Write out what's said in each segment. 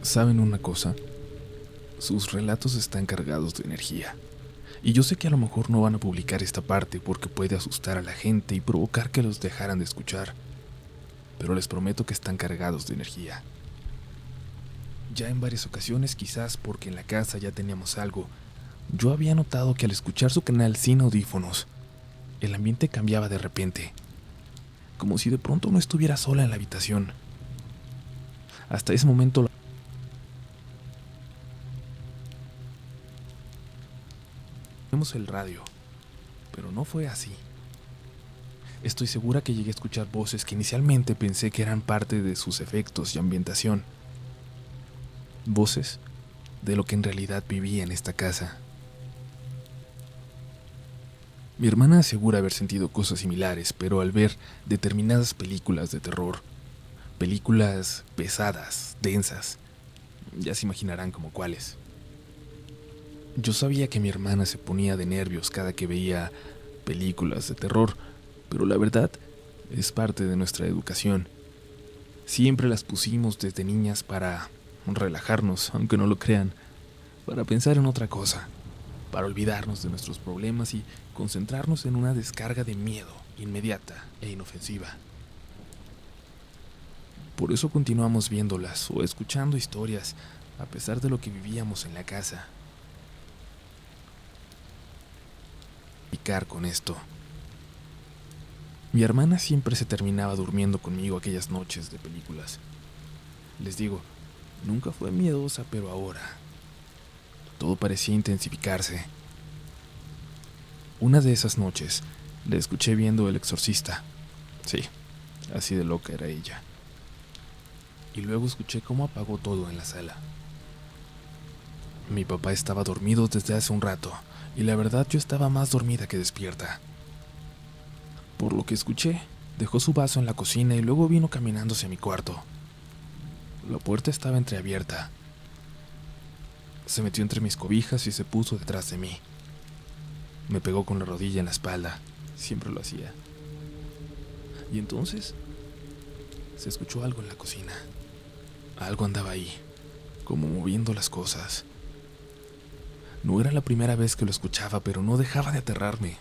¿Saben una cosa? Sus relatos están cargados de energía. Y yo sé que a lo mejor no van a publicar esta parte porque puede asustar a la gente y provocar que los dejaran de escuchar. Pero les prometo que están cargados de energía. Ya en varias ocasiones, quizás porque en la casa ya teníamos algo, yo había notado que al escuchar su canal sin audífonos, el ambiente cambiaba de repente, como si de pronto no estuviera sola en la habitación. Hasta ese momento vimos el radio, pero no fue así. Estoy segura que llegué a escuchar voces que inicialmente pensé que eran parte de sus efectos y ambientación. Voces de lo que en realidad vivía en esta casa. Mi hermana asegura haber sentido cosas similares, pero al ver determinadas películas de terror, películas pesadas, densas, ya se imaginarán como cuáles. Yo sabía que mi hermana se ponía de nervios cada que veía películas de terror, pero la verdad es parte de nuestra educación. Siempre las pusimos desde niñas para relajarnos, aunque no lo crean, para pensar en otra cosa, para olvidarnos de nuestros problemas y concentrarnos en una descarga de miedo inmediata e inofensiva. Por eso continuamos viéndolas o escuchando historias, a pesar de lo que vivíamos en la casa. Picar con esto. Mi hermana siempre se terminaba durmiendo conmigo aquellas noches de películas. Les digo, nunca fue miedosa, pero ahora todo parecía intensificarse. Una de esas noches la escuché viendo El Exorcista. Sí, así de loca era ella. Y luego escuché cómo apagó todo en la sala. Mi papá estaba dormido desde hace un rato, y la verdad yo estaba más dormida que despierta. Por lo que escuché, dejó su vaso en la cocina y luego vino caminando hacia mi cuarto. La puerta estaba entreabierta. Se metió entre mis cobijas y se puso detrás de mí. Me pegó con la rodilla en la espalda, siempre lo hacía. Y entonces se escuchó algo en la cocina. Algo andaba ahí, como moviendo las cosas. No era la primera vez que lo escuchaba, pero no dejaba de aterrarme.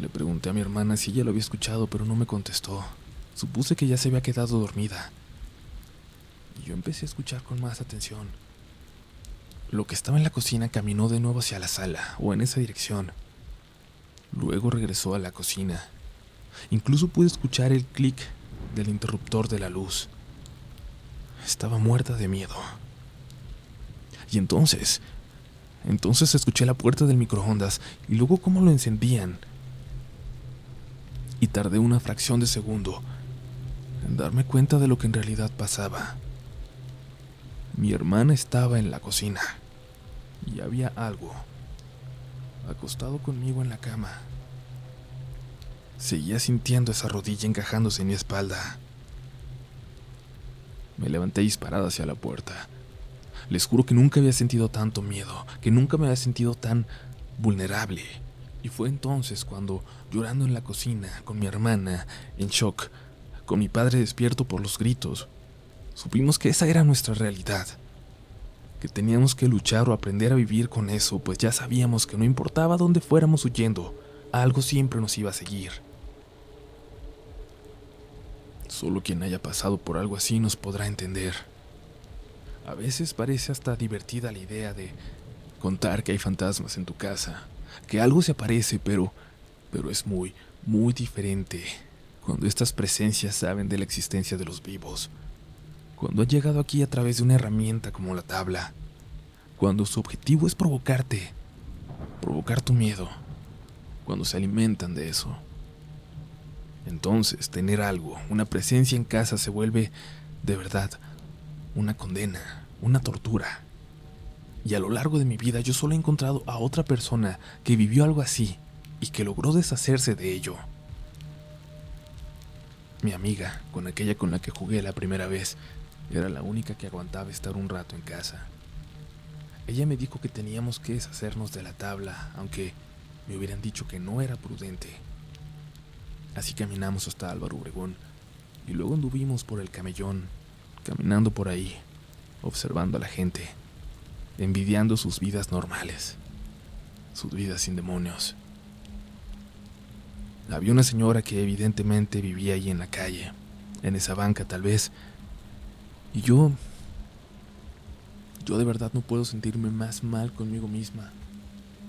Le pregunté a mi hermana si ella lo había escuchado, pero no me contestó. Supuse que ya se había quedado dormida. Y yo empecé a escuchar con más atención. Lo que estaba en la cocina caminó de nuevo hacia la sala, o en esa dirección. Luego regresó a la cocina. Incluso pude escuchar el clic del interruptor de la luz. Estaba muerta de miedo. Y entonces escuché la puerta del microondas y luego cómo lo encendían. Y tardé una fracción de segundo en darme cuenta de lo que en realidad pasaba. Mi hermana estaba en la cocina y había algo acostado conmigo en la cama. Seguía sintiendo esa rodilla encajándose en mi espalda. Me levanté disparada hacia la puerta. Les juro que nunca había sentido tanto miedo, que nunca me había sentido tan vulnerable. Y fue entonces cuando, llorando en la cocina, con mi hermana, en shock, con mi padre despierto por los gritos, supimos que esa era nuestra realidad, que teníamos que luchar o aprender a vivir con eso, pues ya sabíamos que no importaba dónde fuéramos huyendo, algo siempre nos iba a seguir. Solo quien haya pasado por algo así nos podrá entender. A veces parece hasta divertida la idea de contar que hay fantasmas en tu casa, que algo se aparece, pero es muy, muy diferente cuando estas presencias saben de la existencia de los vivos, cuando han llegado aquí a través de una herramienta como la tabla, cuando su objetivo es provocarte, provocar tu miedo, cuando se alimentan de eso. Entonces, tener algo, una presencia en casa se vuelve, de verdad, una condena, una tortura. Y a lo largo de mi vida yo solo he encontrado a otra persona que vivió algo así y que logró deshacerse de ello. Mi amiga, con aquella con la que jugué la primera vez, era la única que aguantaba estar un rato en casa. Ella me dijo que teníamos que deshacernos de la tabla, aunque me hubieran dicho que no era prudente. Así caminamos hasta Álvaro Obregón, Y luego anduvimos por el camellón, caminando por ahí, observando a la gente, envidiando sus vidas normales, sus vidas sin demonios. Había una señora que evidentemente vivía ahí en la calle, en esa banca tal vez, y yo de verdad no puedo sentirme más mal conmigo misma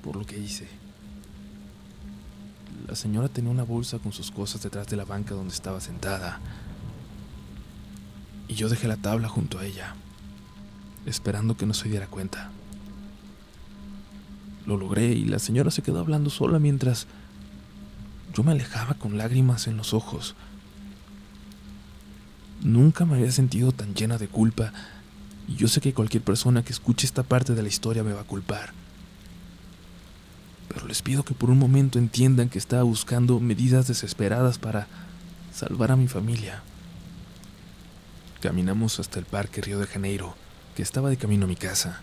por lo que hice. La señora tenía una bolsa con sus cosas detrás de la banca donde estaba sentada, y yo dejé la tabla junto a ella, esperando que no se diera cuenta. Lo logré y la señora se quedó hablando sola mientras yo me alejaba con lágrimas en los ojos. Nunca me había sentido tan llena de culpa, y yo sé que cualquier persona que escuche esta parte de la historia me va a culpar. Pero les pido que por un momento entiendan que estaba buscando medidas desesperadas para salvar a mi familia. Caminamos hasta el Parque Río de Janeiro, que estaba de camino a mi casa.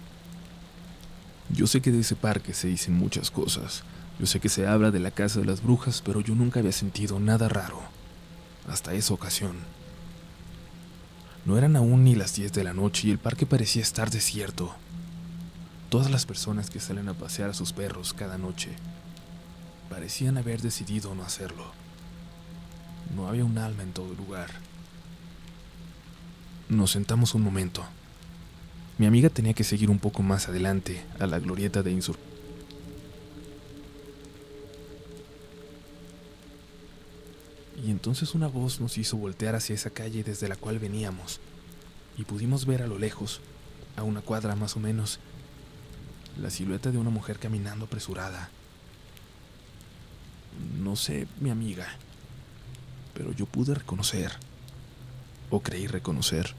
Yo sé que de ese parque se dicen muchas cosas. Yo sé que se habla de la casa de las brujas, pero yo nunca había sentido nada raro hasta esa ocasión. No eran aún ni las 10 de la noche y el parque parecía estar desierto. Todas las personas que salen a pasear a sus perros cada noche parecían haber decidido no hacerlo. No había un alma en todo el lugar. Nos sentamos un momento. Mi amiga tenía que seguir un poco más adelante, a la glorieta de Insurgentes. Y entonces una voz nos hizo voltear hacia esa calle desde la cual veníamos, y pudimos ver a lo lejos, a una cuadra más o menos, la silueta de una mujer caminando apresurada. No sé, mi amiga, pero yo pude reconocer, o creí reconocer,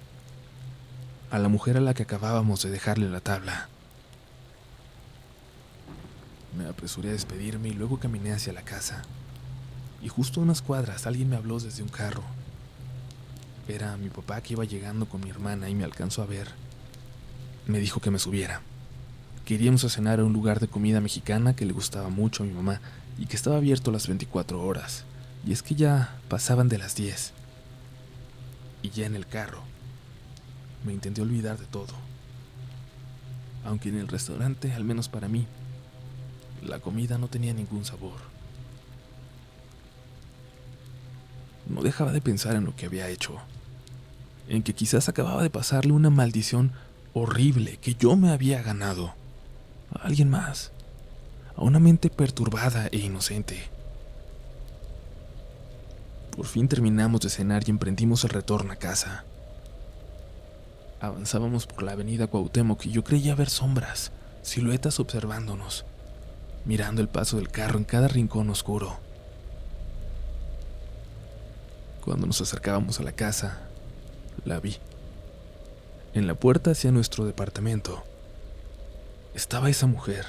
a la mujer a la que acabábamos de dejarle la tabla. Me apresuré a despedirme y luego caminé hacia la casa. Y justo a unas cuadras alguien me habló desde un carro. Era mi papá que iba llegando con mi hermana y me alcanzó a ver. Me dijo que me subiera. Que iríamos a cenar a un lugar de comida mexicana que le gustaba mucho a mi mamá y que estaba abierto las 24 horas. Y es que ya pasaban de las 10. Y ya en el carro me intenté olvidar de todo. Aunque en el restaurante, al menos para mí, la comida no tenía ningún sabor. No dejaba de pensar en lo que había hecho, en que quizás acababa de pasarle una maldición horrible que yo me había ganado a alguien más, a una mente perturbada e inocente. Por fin terminamos de cenar y emprendimos el retorno a casa. Avanzábamos por la avenida Cuauhtémoc y yo creía ver sombras, siluetas observándonos, mirando el paso del carro en cada rincón oscuro. Cuando nos acercábamos a la casa, la vi. En la puerta hacia nuestro departamento estaba esa mujer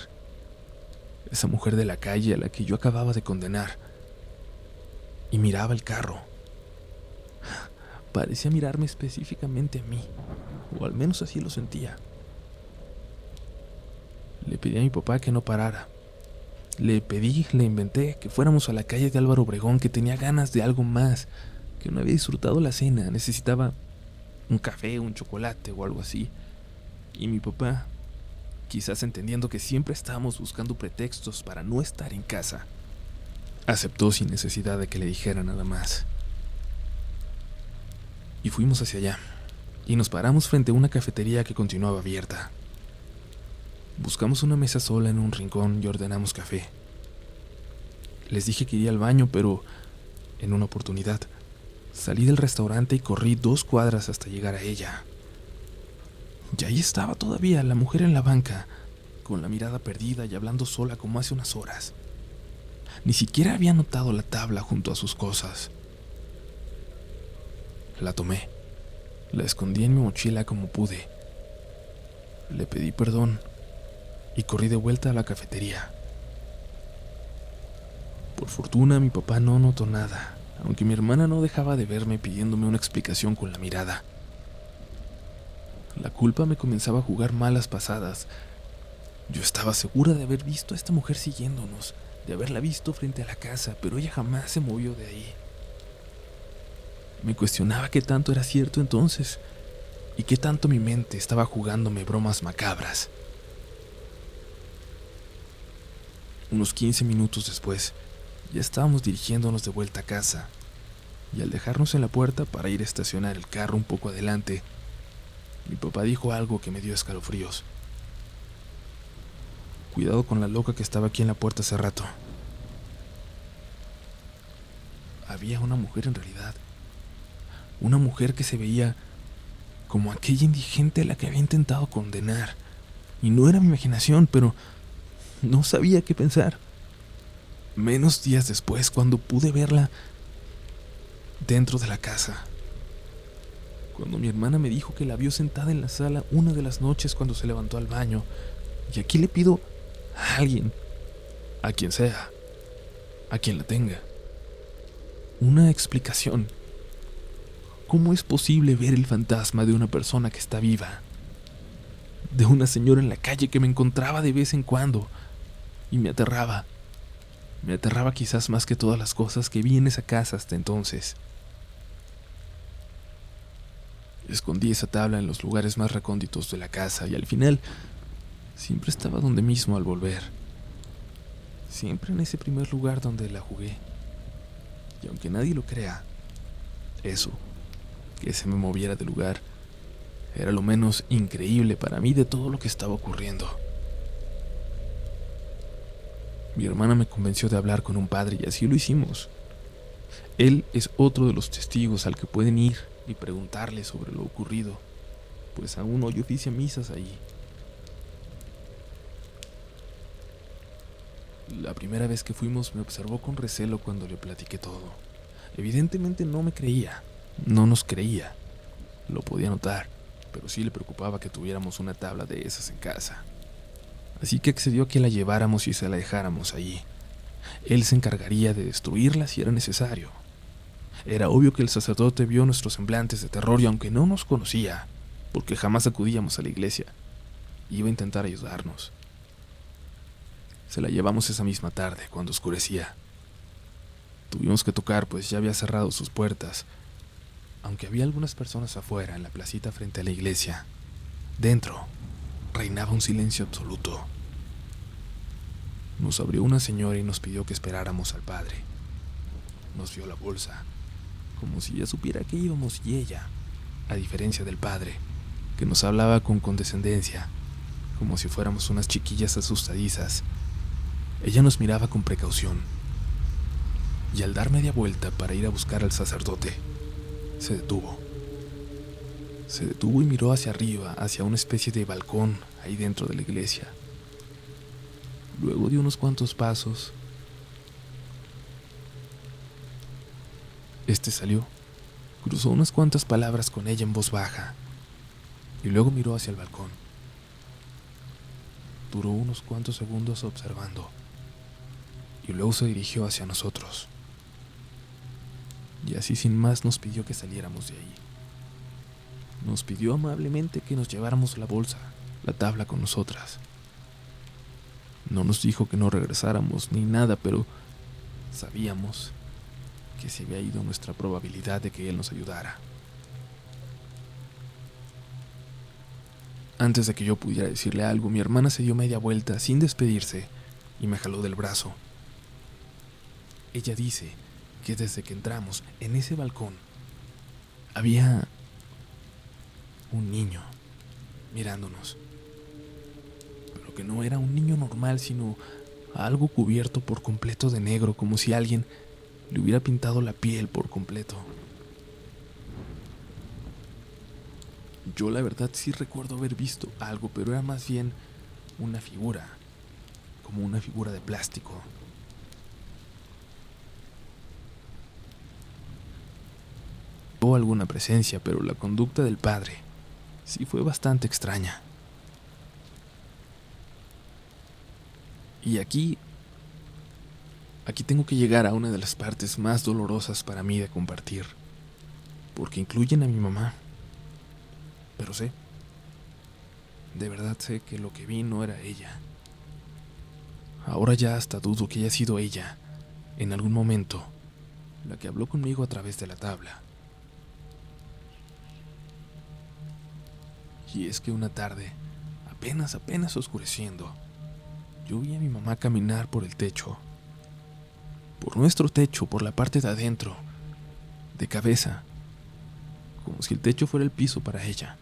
de la calle a la que yo acababa de condenar, y miraba el carro. Parecía mirarme específicamente a mí, o al menos así lo sentía. Le pedí a mi papá que no parara. Le inventé que fuéramos a la calle de Álvaro Obregón, que tenía ganas de algo más, que no había disfrutado la cena, necesitaba un café, un chocolate o algo así. Y mi papá, quizás entendiendo que siempre estábamos buscando pretextos para no estar en casa, aceptó sin necesidad de que le dijera nada más. Y fuimos hacia allá, y nos paramos frente a una cafetería que continuaba abierta. Buscamos una mesa sola en un rincón y ordenamos café. Les dije que iría al baño, pero en una oportunidad salí del restaurante y corrí 2 cuadras hasta llegar a ella. Y ahí estaba todavía la mujer en la banca, con la mirada perdida y hablando sola como hace unas horas. Ni siquiera había notado la tabla junto a sus cosas. La tomé, la escondí en mi mochila como pude. Le pedí perdón y corrí de vuelta a la cafetería. Por fortuna mi papá no notó nada, aunque mi hermana no dejaba de verme pidiéndome una explicación con la mirada. La culpa me comenzaba a jugar malas pasadas. Yo estaba segura de haber visto a esta mujer siguiéndonos, de haberla visto frente a la casa, pero ella jamás se movió de ahí. Me cuestionaba qué tanto era cierto entonces y qué tanto mi mente estaba jugándome bromas macabras. Unos 15 minutos después, ya estábamos dirigiéndonos de vuelta a casa, y al dejarnos en la puerta para ir a estacionar el carro un poco adelante, mi papá dijo algo que me dio escalofríos. Cuidado con la loca que estaba aquí en la puerta hace rato. Había una mujer en realidad. Una mujer que se veía como aquella indigente a la que había intentado condenar. Y no era mi imaginación, pero no sabía qué pensar. Menos días después, cuando pude verla dentro de la casa. Cuando mi hermana me dijo que la vio sentada en la sala una de las noches cuando se levantó al baño. Y aquí le pido a alguien, a quien sea, a quien la tenga, una explicación. ¿Cómo es posible ver el fantasma de una persona que está viva? De una señora en la calle que me encontraba de vez en cuando y me aterraba. Me aterraba quizás más que todas las cosas que vi en esa casa hasta entonces. Escondí esa tabla en los lugares más recónditos de la casa y al final siempre estaba donde mismo al volver. Siempre en ese primer lugar donde la jugué. Y aunque nadie lo crea, eso, que se me moviera de lugar, era lo menos increíble para mí de todo lo que estaba ocurriendo. Mi hermana me convenció de hablar con un padre y así lo hicimos. Él es otro de los testigos al que pueden ir y preguntarle sobre lo ocurrido, pues aún hoy oficia misas allí. La primera vez que fuimos me observó con recelo cuando le platiqué todo. Evidentemente no me creía, no nos creía. Lo podía notar, pero sí le preocupaba que tuviéramos una tabla de esas en casa. Así que accedió a que la lleváramos y se la dejáramos allí. Él se encargaría de destruirla si era necesario. Era obvio que el sacerdote vio nuestros semblantes de terror y aunque no nos conocía, porque jamás acudíamos a la iglesia, iba a intentar ayudarnos. Se la llevamos esa misma tarde, cuando oscurecía. Tuvimos que tocar, pues ya había cerrado sus puertas, aunque había algunas personas afuera, en la placita frente a la iglesia. Dentro reinaba un silencio absoluto. Nos abrió una señora y nos pidió que esperáramos al padre. Nos dio la bolsa, como si ya supiera que íbamos, y ella, a diferencia del padre, que nos hablaba con condescendencia, como si fuéramos unas chiquillas asustadizas, ella nos miraba con precaución. Y al dar media vuelta para ir a buscar al sacerdote, se detuvo. Se detuvo y miró hacia arriba, hacia una especie de balcón ahí dentro de la iglesia. Luego dio unos cuantos pasos. Salió, cruzó unas cuantas palabras con ella en voz baja, y luego miró hacia el balcón. Duró unos cuantos segundos observando, y luego se dirigió hacia nosotros. Y así sin más nos pidió que saliéramos de ahí. Nos pidió amablemente que nos lleváramos la bolsa, la tabla con nosotras. No nos dijo que no regresáramos ni nada, pero sabíamos que se había ido nuestra probabilidad de que él nos ayudara. Antes de que yo pudiera decirle algo, mi hermana se dio media vuelta sin despedirse y me jaló del brazo. Ella dice que desde que entramos en ese balcón había un niño mirándonos, pero que no era un niño normal, sino algo cubierto por completo de negro, como si alguien le hubiera pintado la piel por completo. Yo la verdad sí recuerdo haber visto algo, pero era más bien una figura, como una figura de plástico. Hubo alguna presencia, pero la conducta del padre sí fue bastante extraña. Y aquí tengo que llegar a una de las partes más dolorosas para mí de compartir, porque incluyen a mi mamá. Pero sé, de verdad sé que lo que vi no era ella. Ahora ya hasta dudo que haya sido ella, en algún momento, la que habló conmigo a través de la tabla. Y es que una tarde, apenas oscureciendo, yo vi a mi mamá caminar por el techo. Por nuestro techo, por la parte de adentro, de cabeza, como si el techo fuera el piso para ella.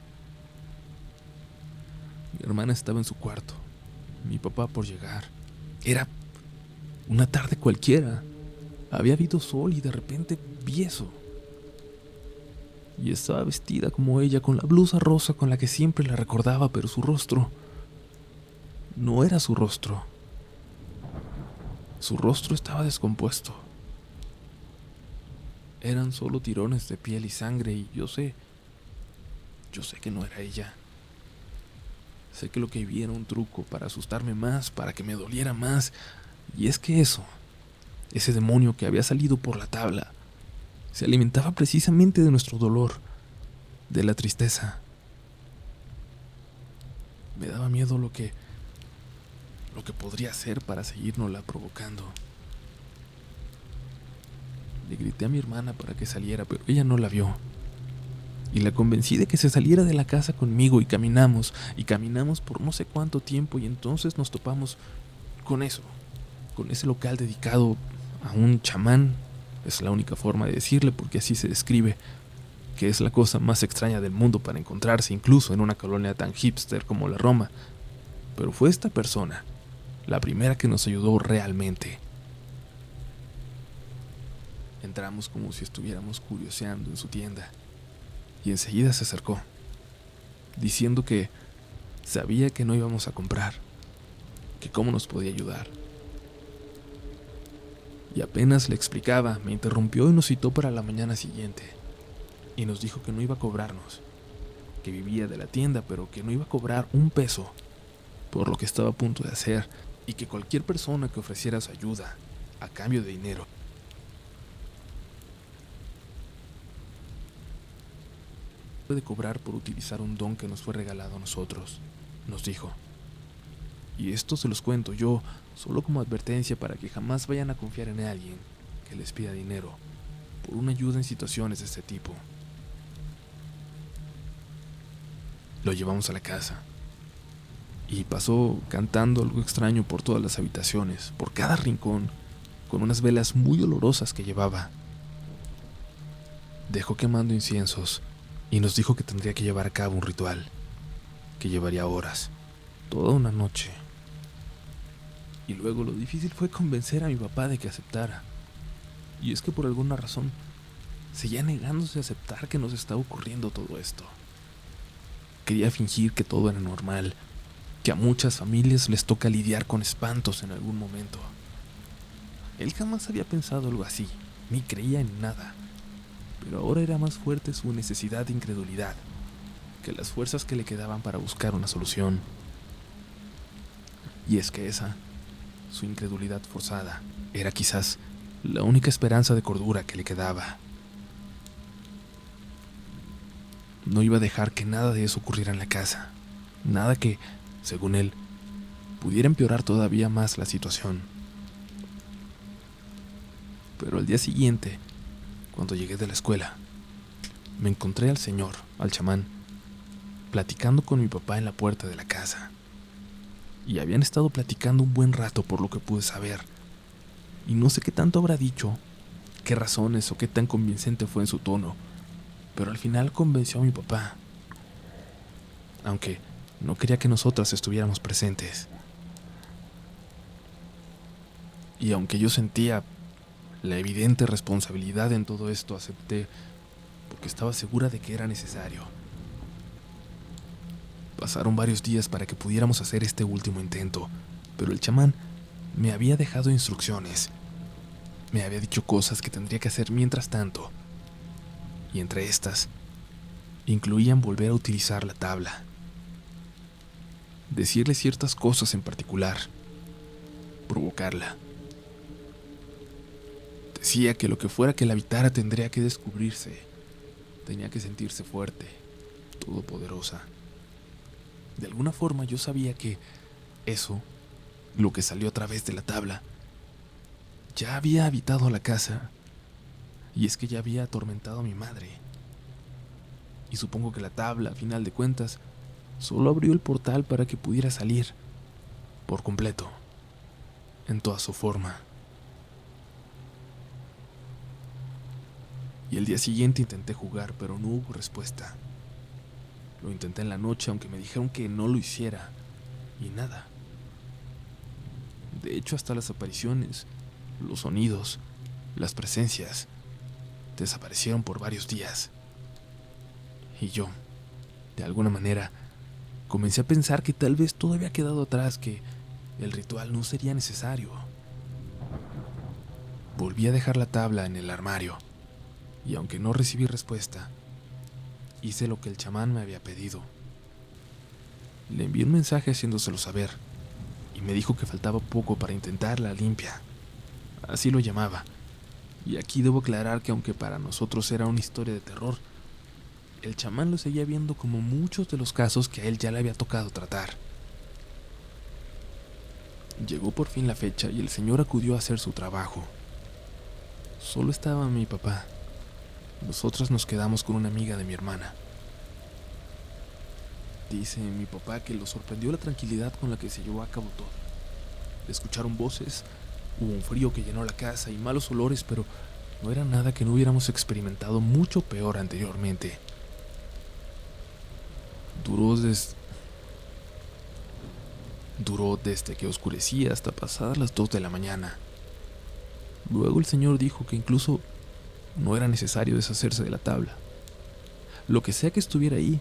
Mi hermana estaba en su cuarto, mi papá por llegar. Era una tarde cualquiera. Había habido sol y de repente vi eso. Y estaba vestida como ella, con la blusa rosa con la que siempre la recordaba, pero su rostro no era su rostro. Su rostro estaba descompuesto. Eran solo tirones de piel y sangre y yo sé que no era ella. Sé que lo que vi era un truco para asustarme más, para que me doliera más. Y es que ese demonio que había salido por la tabla, se alimentaba precisamente de nuestro dolor, de la tristeza. Me daba miedo lo que podría hacer para seguirnosla provocando. Le grité a mi hermana para que saliera, pero ella no la vio. Y la convencí de que se saliera de la casa conmigo y caminamos por no sé cuánto tiempo y entonces nos topamos con ese local dedicado a un chamán. Es la única forma de decirle porque así se describe, que es la cosa más extraña del mundo para encontrarse incluso en una colonia tan hipster como la Roma. Pero fue esta persona la primera que nos ayudó realmente. Entramos como si estuviéramos curioseando en su tienda y enseguida se acercó, diciendo que sabía que no íbamos a comprar, que cómo nos podía ayudar. Y apenas le explicaba, me interrumpió y nos citó para la mañana siguiente, y nos dijo que no iba a cobrarnos, que vivía de la tienda, pero que no iba a cobrar un peso por lo que estaba a punto de hacer, y que cualquier persona que ofreciera su ayuda a cambio de dinero puede cobrar por utilizar un don que nos fue regalado a nosotros, nos dijo. Y esto se los cuento yo solo como advertencia para que jamás vayan a confiar en alguien que les pida dinero por una ayuda en situaciones de este tipo. Lo llevamos a la casa y pasó cantando algo extraño por todas las habitaciones, por cada rincón, con unas velas muy olorosas que llevaba. Dejó quemando inciensos y nos dijo que tendría que llevar a cabo un ritual, que llevaría horas, toda una noche. Y luego lo difícil fue convencer a mi papá de que aceptara. Y es que por alguna razón seguía negándose a aceptar que nos estaba ocurriendo todo esto. Quería fingir que todo era normal, que a muchas familias les toca lidiar con espantos en algún momento. Él jamás había pensado algo así, ni creía en nada. Pero ahora era más fuerte su necesidad de incredulidad que las fuerzas que le quedaban para buscar una solución. Y es que su incredulidad forzada, era quizás la única esperanza de cordura que le quedaba. No iba a dejar que nada de eso ocurriera en la casa, nada que, según él, pudiera empeorar todavía más la situación. Pero al día siguiente, cuando llegué de la escuela, me encontré al señor, al chamán, platicando con mi papá en la puerta de la casa. Y habían estado platicando un buen rato por lo que pude saber. Y no sé qué tanto habrá dicho, qué razones o qué tan convincente fue en su tono, pero al final convenció a mi papá. Aunque no quería que nosotras estuviéramos presentes. Y aunque yo sentía la evidente responsabilidad en todo esto, acepté porque estaba segura de que era necesario. Pasaron varios días para que pudiéramos hacer este último intento, pero el chamán me había dejado instrucciones. Me había dicho cosas que tendría que hacer mientras tanto. Y entre estas, incluían volver a utilizar la tabla. Decirle ciertas cosas en particular. Provocarla. Decía que lo que fuera que la habitara tendría que descubrirse. Tenía que sentirse fuerte, todopoderosa. De alguna forma yo sabía que eso, lo que salió a través de la tabla, ya había habitado la casa. Y es que ya había atormentado a mi madre. Y supongo que la tabla, a final de cuentas, Solo abrió el portal para que pudiera salir, por completo, en toda su forma. Y el día siguiente intenté jugar, pero no hubo respuesta. Lo intenté en la noche, aunque me dijeron que no lo hiciera, y nada. De hecho, hasta las apariciones, los sonidos, las presencias, desaparecieron por varios días. Y yo, de alguna manera, comencé a pensar que tal vez todo había quedado atrás, que el ritual no sería necesario. Volví a dejar la tabla en el armario, y aunque no recibí respuesta, hice lo que el chamán me había pedido. Le envié un mensaje haciéndoselo saber, y me dijo que faltaba poco para intentar la limpia. Así lo llamaba. Y aquí debo aclarar que aunque para nosotros era una historia de terror, el chamán lo seguía viendo como muchos de los casos que a él ya le había tocado tratar. Llegó por fin la fecha y el señor acudió a hacer su trabajo. Solo estaba mi papá. Nosotros nos quedamos con una amiga de mi hermana. Dice mi papá que lo sorprendió la tranquilidad con la que se llevó a cabo todo. Escucharon voces, hubo un frío que llenó la casa y malos olores, pero no era nada que no hubiéramos experimentado mucho peor anteriormente. Duró desde que oscurecía hasta pasadas las 2 de la mañana. Luego el señor dijo que incluso no era necesario deshacerse de la tabla. Lo que sea que estuviera ahí,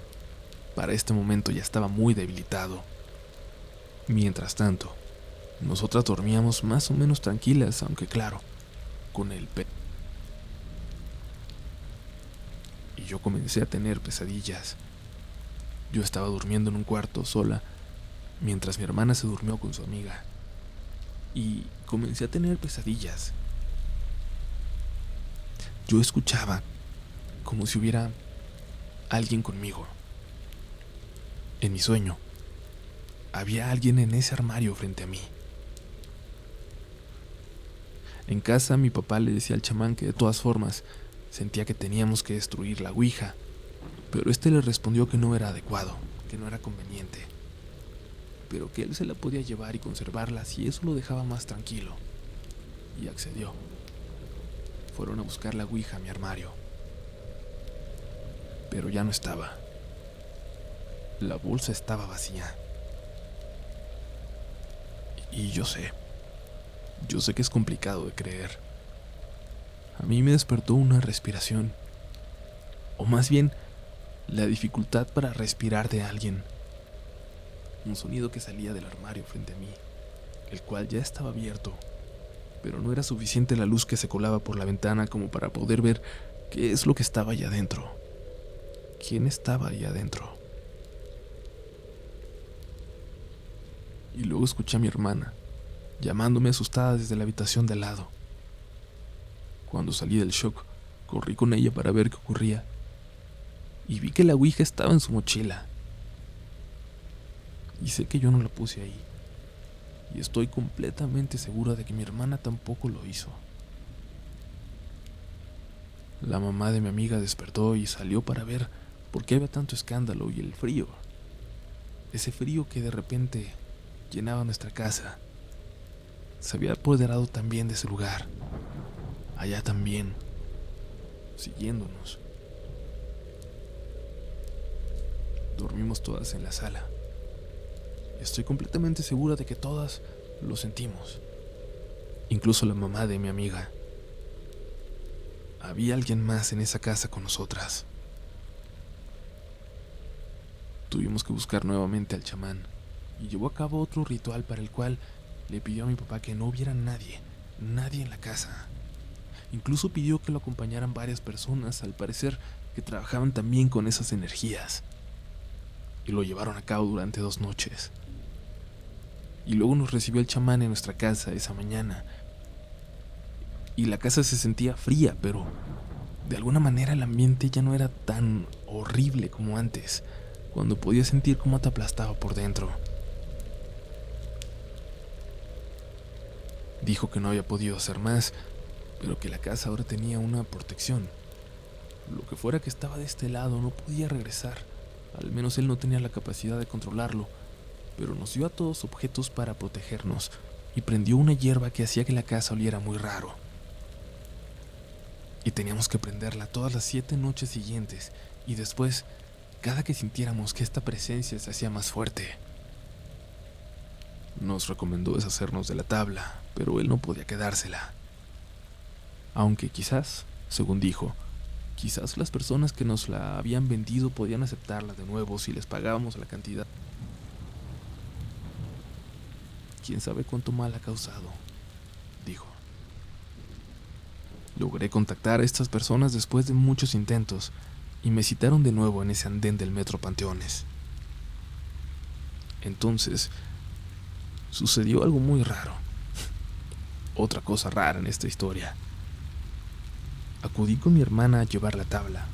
para este momento ya estaba muy debilitado. Mientras tanto, nosotras dormíamos más o menos tranquilas, aunque claro, con el y yo comencé a tener pesadillas. Yo estaba durmiendo en un cuarto sola, mientras mi hermana se durmió con su amiga. Y comencé a tener pesadillas. Yo escuchaba como si hubiera alguien conmigo. En mi sueño, había alguien en ese armario frente a mí. En casa, mi papá le decía al chamán que de todas formas sentía que teníamos que destruir la ouija, pero este le respondió que no era adecuado, que no era conveniente, pero que él se la podía llevar y conservarla si eso lo dejaba más tranquilo. Y accedió. Fueron a buscar la ouija a mi armario, pero ya no estaba. La bolsa estaba vacía. Y yo sé que es complicado de creer. A mí me despertó una respiración, o más bien, la dificultad para respirar de alguien. Un sonido que salía del armario frente a mí, el cual ya estaba abierto, pero no era suficiente la luz que se colaba por la ventana como para poder ver qué es lo que estaba allá adentro. ¿Quién estaba allá adentro? Y luego escuché a mi hermana llamándome asustada desde la habitación de al lado. Cuando salí del shock, corrí con ella para ver qué ocurría, y vi que la ouija estaba en su mochila. Y sé que yo no la puse ahí, y estoy completamente segura de que mi hermana tampoco lo hizo. La mamá de mi amiga despertó y salió para ver por qué había tanto escándalo y el frío. Ese frío que de repente llenaba nuestra casa. Se había apoderado también de ese lugar. Allá también, siguiéndonos. Dormimos todas en la sala. Estoy completamente segura de que todas lo sentimos. Incluso la mamá de mi amiga. Había alguien más en esa casa con nosotras. Tuvimos que buscar nuevamente al chamán y llevó a cabo otro ritual para el cual le pidió a mi papá que no hubiera nadie en la casa. Incluso pidió que lo acompañaran varias personas, al parecer que trabajaban también con esas energías. Y lo llevaron a cabo durante 2 noches. Y luego nos recibió el chamán en nuestra casa esa mañana. Y la casa se sentía fría, pero de alguna manera el ambiente ya no era tan horrible como antes, cuando podía sentir cómo te aplastaba por dentro. Dijo que no había podido hacer más, pero que la casa ahora tenía una protección. Lo que fuera que estaba de este lado no podía regresar, Al menos él no tenía la capacidad de controlarlo, pero nos dio a todos objetos para protegernos y prendió una hierba que hacía que la casa oliera muy raro. Y teníamos que prenderla todas las 7 noches siguientes y después, cada que sintiéramos que esta presencia se hacía más fuerte. Nos recomendó deshacernos de la tabla, pero él no podía quedársela. Aunque quizás, según dijo, quizás las personas que nos la habían vendido podían aceptarla de nuevo si les pagábamos la cantidad. Quién sabe cuánto mal ha causado, dijo. Logré contactar a estas personas después de muchos intentos y me citaron de nuevo en ese andén del metro Panteones. Entonces, sucedió algo muy raro. Otra cosa rara en esta historia. Acudí con mi hermana a llevar la tabla,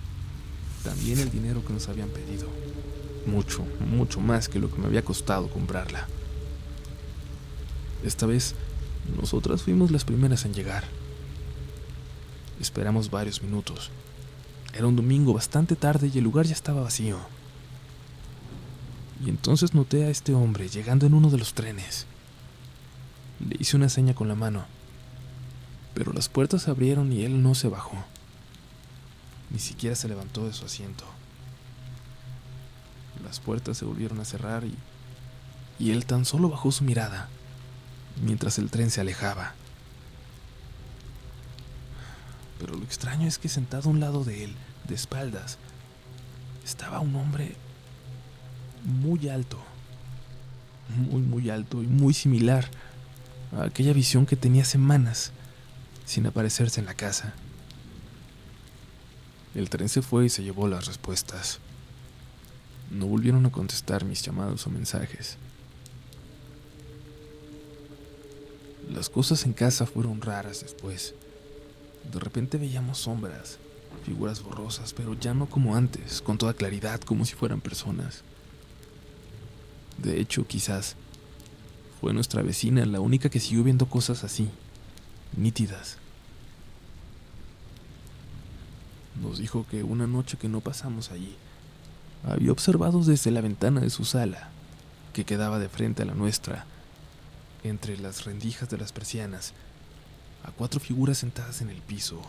también el dinero que nos habían pedido. Mucho, mucho más que lo que me había costado comprarla. Esta vez, nosotras fuimos las primeras en llegar. Esperamos varios minutos. Era un domingo bastante tarde y el lugar ya estaba vacío. Y entonces noté a este hombre llegando en uno de los trenes. Le hice una seña con la mano, pero las puertas se abrieron y él no se bajó. Ni siquiera se levantó de su asiento. Las puertas se volvieron a cerrar y él tan solo bajó su mirada mientras el tren se alejaba. Pero lo extraño es que sentado a un lado de él, de espaldas, estaba un hombre muy alto, muy alto y muy similar a aquella visión que tenía semanas sin aparecerse en la casa. El tren se fue y se llevó las respuestas. No volvieron a contestar mis llamados o mensajes. Las cosas en casa fueron raras después. De repente veíamos sombras, figuras borrosas, pero ya no como antes, con toda claridad, como si fueran personas. De hecho, quizás fue nuestra vecina la única que siguió viendo cosas así, nítidas. Nos dijo que una noche que no pasamos allí, había observado desde la ventana de su sala, que quedaba de frente a la nuestra, entre las rendijas de las persianas, a 4 figuras sentadas en el piso,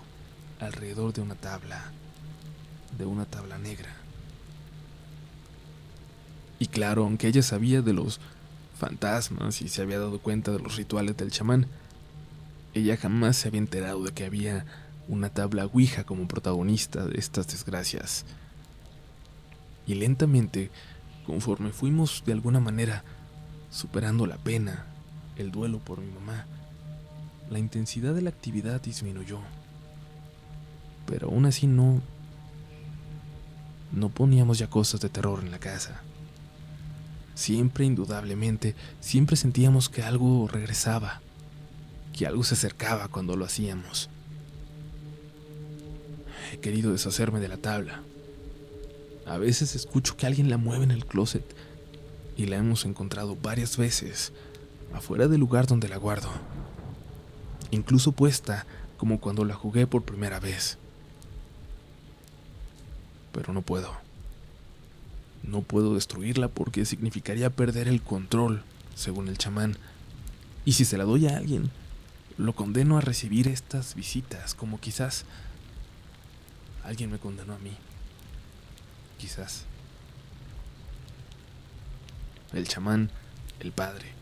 alrededor de una tabla negra. Y claro, aunque ella sabía de los fantasmas y se había dado cuenta de los rituales del chamán, ella jamás se había enterado de que había una tabla ouija como protagonista de estas desgracias. Y lentamente, conforme fuimos de alguna manera superando la pena, el duelo por mi mamá, la intensidad de la actividad disminuyó. Pero aún así no poníamos ya cosas de terror en la casa. Siempre, indudablemente, siempre sentíamos que algo regresaba, que algo se acercaba cuando lo hacíamos. He querido deshacerme de la tabla. A veces escucho que alguien la mueve en el closet y la hemos encontrado varias veces afuera del lugar donde la guardo, incluso puesta como cuando la jugué por primera vez. Pero no puedo. No puedo destruirla porque significaría perder el control, según el chamán. Y si se la doy a alguien, lo condeno a recibir estas visitas, como quizás alguien me condenó a mí. Quizás. El chamán, el padre,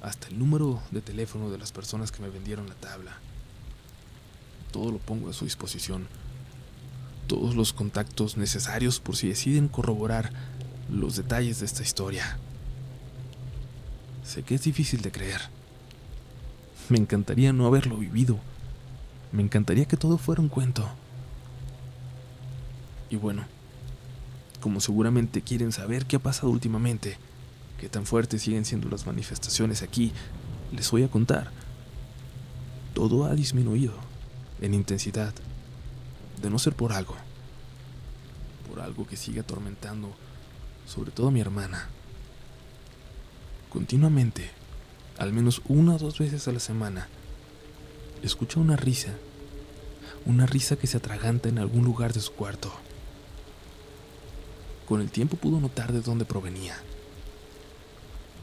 hasta el número de teléfono de las personas que me vendieron la tabla. Todo lo pongo a su disposición. Todos los contactos necesarios por si deciden corroborar los detalles de esta historia. Sé que es difícil de creer. Me encantaría no haberlo vivido. Me encantaría que todo fuera un cuento. Y bueno, como seguramente quieren saber qué ha pasado últimamente, qué tan fuertes siguen siendo las manifestaciones aquí, les voy a contar. Todo ha disminuido en intensidad. De no ser por algo que sigue atormentando, sobre todo a mi hermana. Continuamente, al menos 1 o 2 veces a la semana, escucha una risa que se atraganta en algún lugar de su cuarto. Con el tiempo pudo notar de dónde provenía.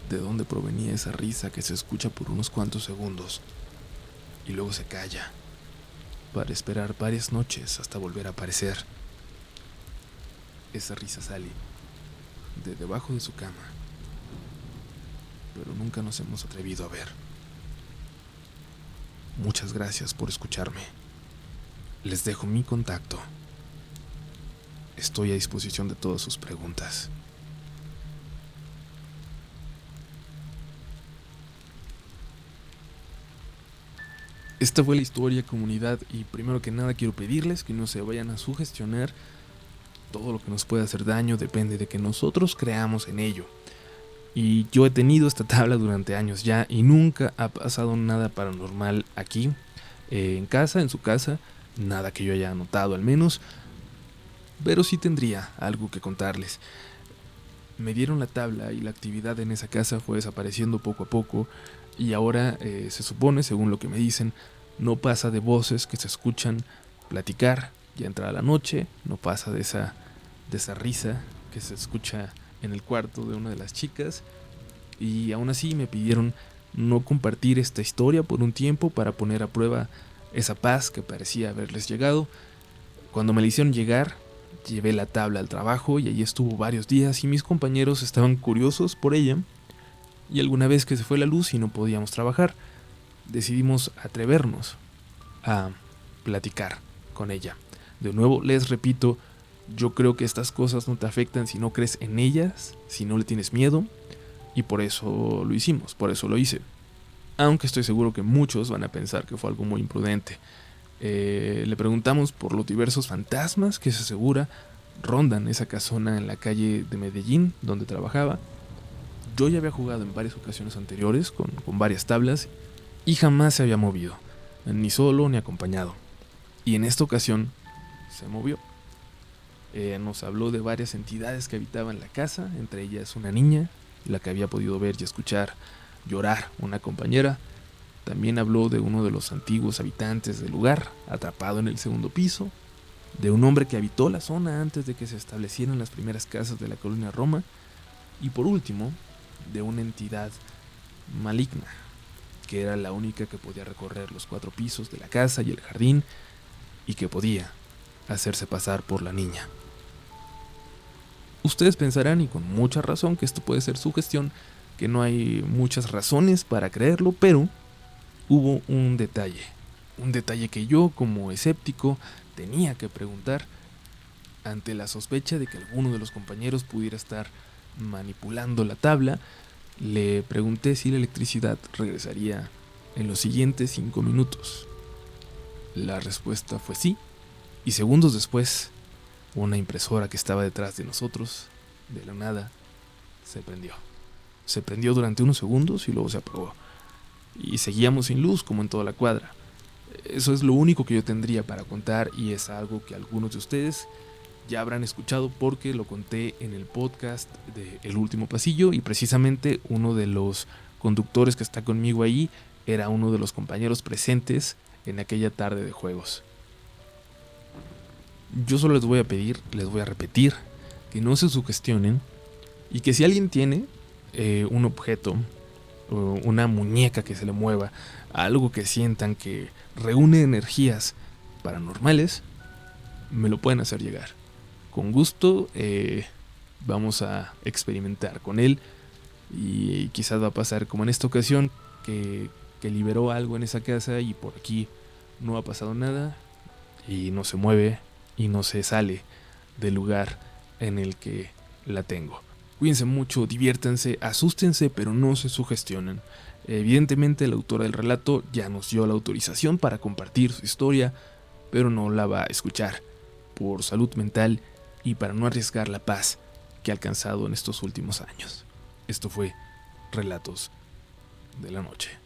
De dónde provenía esa risa que se escucha por unos cuantos segundos y luego se calla, para esperar varias noches hasta volver a aparecer. Esa risa sale de debajo de su cama, pero nunca nos hemos atrevido a ver. Muchas gracias por escucharme. Les dejo mi contacto. Estoy a disposición de todas sus preguntas. Esta fue la historia, comunidad, y primero que nada quiero pedirles que no se vayan a sugestionar. Todo lo que nos puede hacer daño depende de que nosotros creamos en ello. Y yo he tenido esta tabla durante años ya y nunca ha pasado nada paranormal aquí, en su casa, nada que yo haya notado al menos, pero sí tendría algo que contarles. Me dieron la tabla y la actividad en esa casa fue desapareciendo poco a poco y ahora se supone, según lo que me dicen, no pasa de voces que se escuchan platicar, ya entra la noche, no pasa de esa risa que se escucha en el cuarto de una de las chicas, y aún así me pidieron no compartir esta historia por un tiempo para poner a prueba esa paz que parecía haberles llegado. Cuando me la hicieron llegar, llevé la tabla al trabajo y allí estuvo varios días y mis compañeros estaban curiosos por ella, y alguna vez que se fue la luz y no podíamos trabajar, decidimos atrevernos a platicar con ella. De nuevo, les repito, yo creo que estas cosas no te afectan si no crees en ellas, si no le tienes miedo, y por eso lo hicimos, por eso lo hice. Aunque estoy seguro que muchos van a pensar que fue algo muy imprudente. Le preguntamos por los diversos fantasmas que se asegura rondan esa casona en la calle de Medellín donde trabajaba. Yo ya había jugado en varias ocasiones anteriores con varias tablas y jamás se había movido, ni solo ni acompañado. Y en esta ocasión se movió. Nos habló de varias entidades que habitaban la casa, entre ellas una niña, la que había podido ver y escuchar llorar una compañera. También habló de uno de los antiguos habitantes del lugar, atrapado en el segundo piso, de un hombre que habitó la zona antes de que se establecieran las primeras casas de la colonia Roma, y por último, de una entidad maligna, que era la única que podía recorrer los 4 pisos de la casa y el jardín, y que podía hacerse pasar por la niña. Ustedes pensarán, y con mucha razón, que esto puede ser sugestión, que no hay muchas razones para creerlo, pero hubo un detalle que yo, como escéptico, tenía que preguntar. Ante la sospecha de que alguno de los compañeros pudiera estar manipulando la tabla, le pregunté si la electricidad regresaría en los siguientes 5 minutos. La respuesta fue sí, y segundos después, una impresora que estaba detrás de nosotros, de la nada, se prendió. Se prendió durante unos segundos y luego se apagó. Y seguíamos sin luz como en toda la cuadra. Eso es lo único que yo tendría para contar, y es algo que algunos de ustedes ya habrán escuchado porque lo conté en el podcast de El Último Pasillo, y precisamente uno de los conductores que está conmigo ahí era uno de los compañeros presentes en aquella tarde de juegos. Yo solo les voy a repetir que no se sugestionen, y que si alguien tiene un objeto, una muñeca que se le mueva, algo que sientan que reúne energías paranormales, me lo pueden hacer llegar. Con gusto vamos a experimentar con él, y quizás va a pasar como en esta ocasión, que liberó algo en esa casa y por aquí no ha pasado nada y no se mueve y no se sale del lugar en el que la tengo. Cuídense mucho, diviértanse, asústense, pero no se sugestionen. Evidentemente la autora del relato ya nos dio la autorización para compartir su historia, pero no la va a escuchar, por salud mental y para no arriesgar la paz que ha alcanzado en estos últimos años. Esto fue Relatos de la Noche.